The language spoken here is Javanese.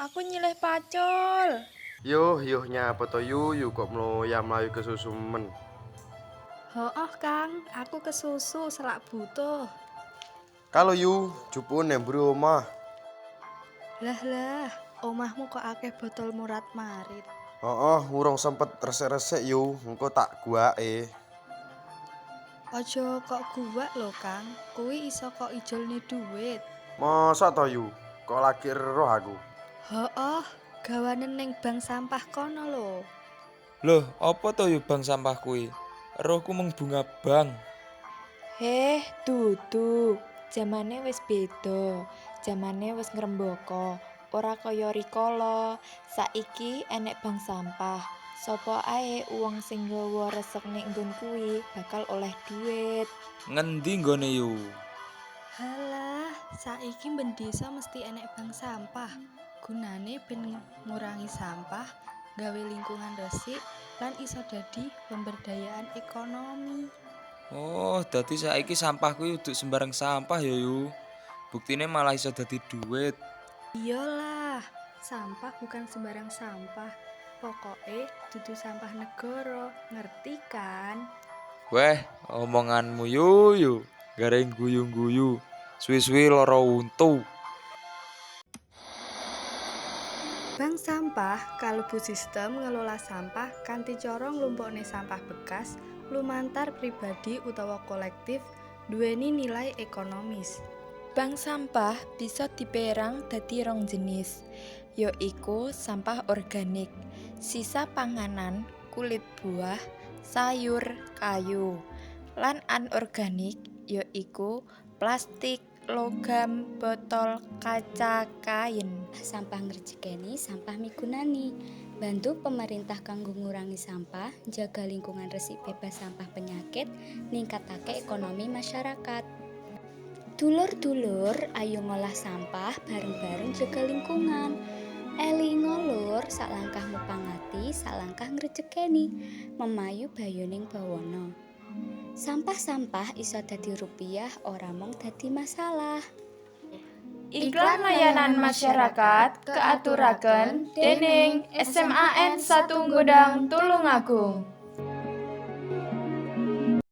Aku nyilih pacul. Yuh nyapa to yu kok mlayu kesusumen. Hooh, Kang, aku kesusu selak butuh. Kalau yu jupun nemburi omah. Lah, omahmu kok akeh botol murat marit. Urung sempet resik-resik yu, engko tak guake. Ojo kok guwak lho, Kang. Kuwi iso kok ijolne dhuwit. Mosok to yu, kok lagi roh aku. Hooh, gawanen ning bank sampah kono lho. Loh, apa to yo bank sampah kuwi? Rohku mung bunga bank. Heh, dudu. Jamane wis beda. Jamane wis ngrembaka. Ora kaya rikala. Saiki enek bank sampah. Sapa ae wong sing nggawa resek ning nggon kuwi bakal oleh dhuwit. Ngendi nggone yo? Halah, saiki ben desa mesti enek bank sampah. Gunane ben ngurangi sampah, gawe lingkungan resik, lan iso dadi pemberdayaan ekonomi. Oh, dadi saiki sampah kuwi uduk sembarang sampah ya yo. Buktine malah iso dadi dhuwit. Iyalah, sampah bukan sembarang sampah. Pokoke dudu sampah negara, ngerti kan? Weh, omonganmu yo. Gareng guyu-guyu. Suwi-suwi lara untu. Bank sampah kalebu sistem ngelola sampah kanthi cara nglumpukne sampah bekas lumantar pribadi utawa kolektif duweni nilai ekonomis. Bank sampah bisa dipérang dadi rong jenis, yaiku sampah organik, sisa panganan, kulit buah, sayur, kayu, lan anorganik, yaiku plastik, logam, botol, kaca, kain. Sampah ngrejekeni, sampah migunani. Bantu pemerintah kanggo ngurangi sampah, jaga lingkungan resik bebas sampah penyakit, ningkatake ekonomi masyarakat. Dulur-dulur, ayo ngolah sampah bareng-bareng jaga lingkungan. Elingo lur, sak langkah mupangati, sak langkah ngrejekeni, memayu bayoning bawana. Sampah-sampah iso dadi rupiah, ora mung dadi masalah. Iklan layanan masyarakat keaturaken dening SMAN 1 Gudang Tulungagung.